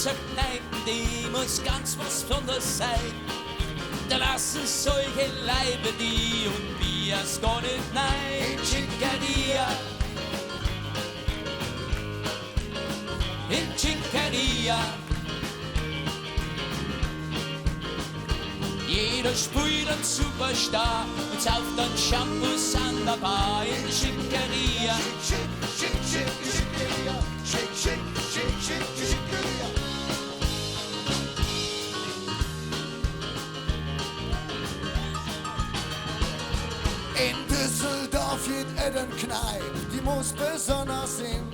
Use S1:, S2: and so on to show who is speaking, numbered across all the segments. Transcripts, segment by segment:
S1: mancher Kneipen, die muss ganz was Besonderes sein. Da lassen solche Leibe die und Biers gar nicht nein. In Schickeria, in Schickeria. Jeder spielt einen Superstar und sauft dann Shampoos an der Bar. In Schickeria, Schickeria, Schickeria.
S2: In Düsseldorf geht eine Kneipe, die muss besonders sein.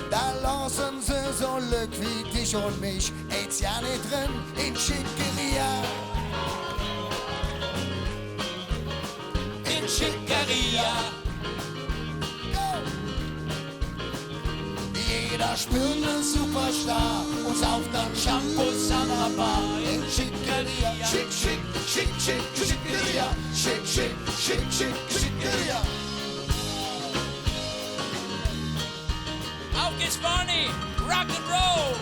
S2: Da lassen sie so Glück wie dich und mich, jetzt ja nicht drin in Schickeria.
S1: In Schickeria.
S2: Jeder spielt einen Superstar und sauft dann Shampoos an der Bar. In Schickeria, schick, schick, schick, schick, Schickeria, schick, schick, schick, schick, Schickeria.
S1: Auf geht's, Barney! Rock and Roll!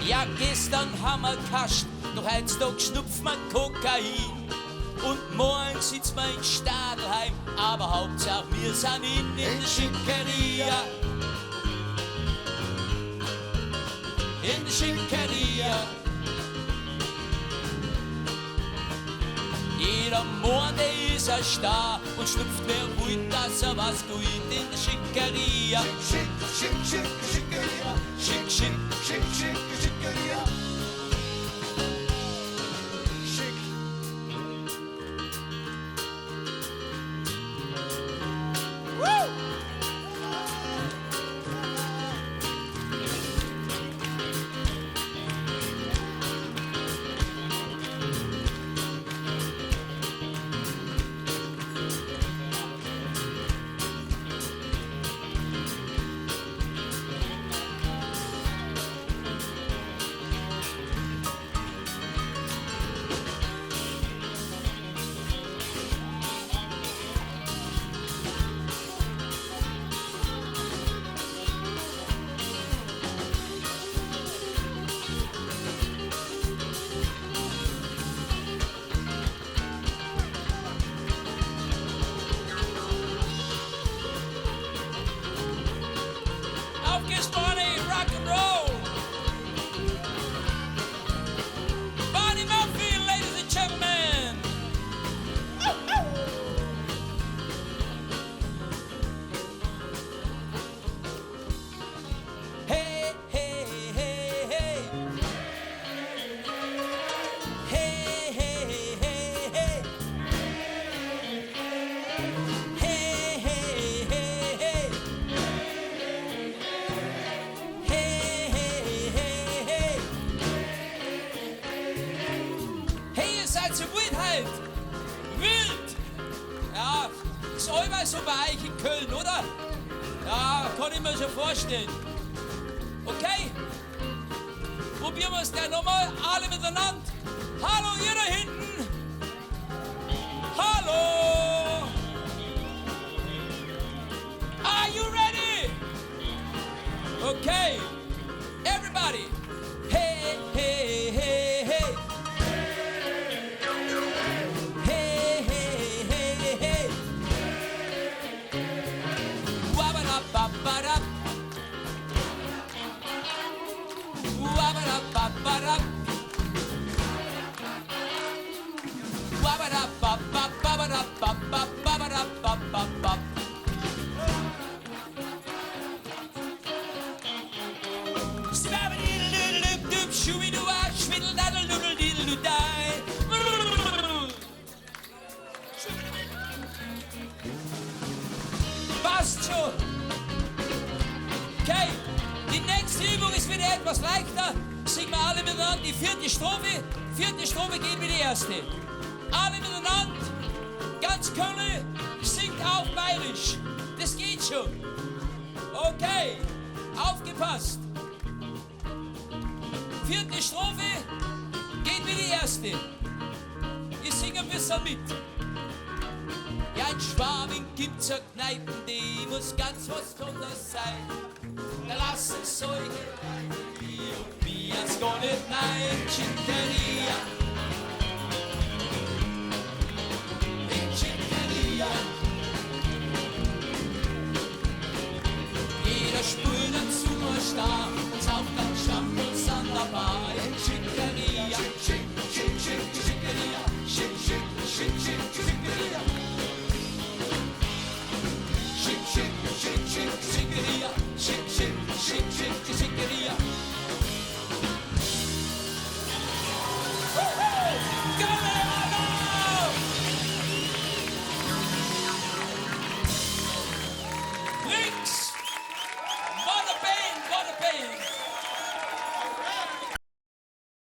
S1: Ja, gestern haben wir kascht, doch heutzutage schnupft man Kokain. Und morgen sitzt man in Stadelheim, aber Hauptsache wir sind in der Schickeria. In der Schickeria. Jeder Morgen, der ist ein Star und schnupft wer will, dass er was tut. In der Schickeria.
S2: Schick, schick, schick, Schickeria.
S1: Schick, schick.
S2: Schick, schick, Schickeria. Schick.
S1: Auf geht's, Barney! Rock and Roll! Barney Murphy, ladies and gentlemen! Hey, hey, hey, hey! Hey, hey, hey, hey! Hey, hey, hey, hey! Hey, hey, hey, hey! Hey, ihr seid so wild halt! Wild! Ja, ist allweil so bei euch in Köln, oder? Ja, kann ich mir schon vorstellen. Okay? Probieren wir es gleich nochmal, alle miteinander. Hallo, ihr da hinten! Hallo! Are you ready? Okay, everybody. Hey, hey, hey, hey. Hey, hey, hey, hey. Wabba-da-ba-ba-da. Wabba-da-ba-ba-da. Wabba-da-ba-ba-ba-ba-da-ba-ba-ba-ba-da-ba-ba-ba. Passt schon. Okay, die nächste Übung ist wieder etwas leichter. die vierte Strophe geht wie die erste. Alle miteinander, ganz Köln, singt auf Bayerisch. Das geht schon. Okay, aufgepasst. Vierte Strophe geht wie die erste. Ich singe ein bisschen mit. Ja, in Schwaben gibt's ja Kneipen, die muss ganz was Besonderes sein. Da lassen solche und mir gar nicht nein, Chinteria.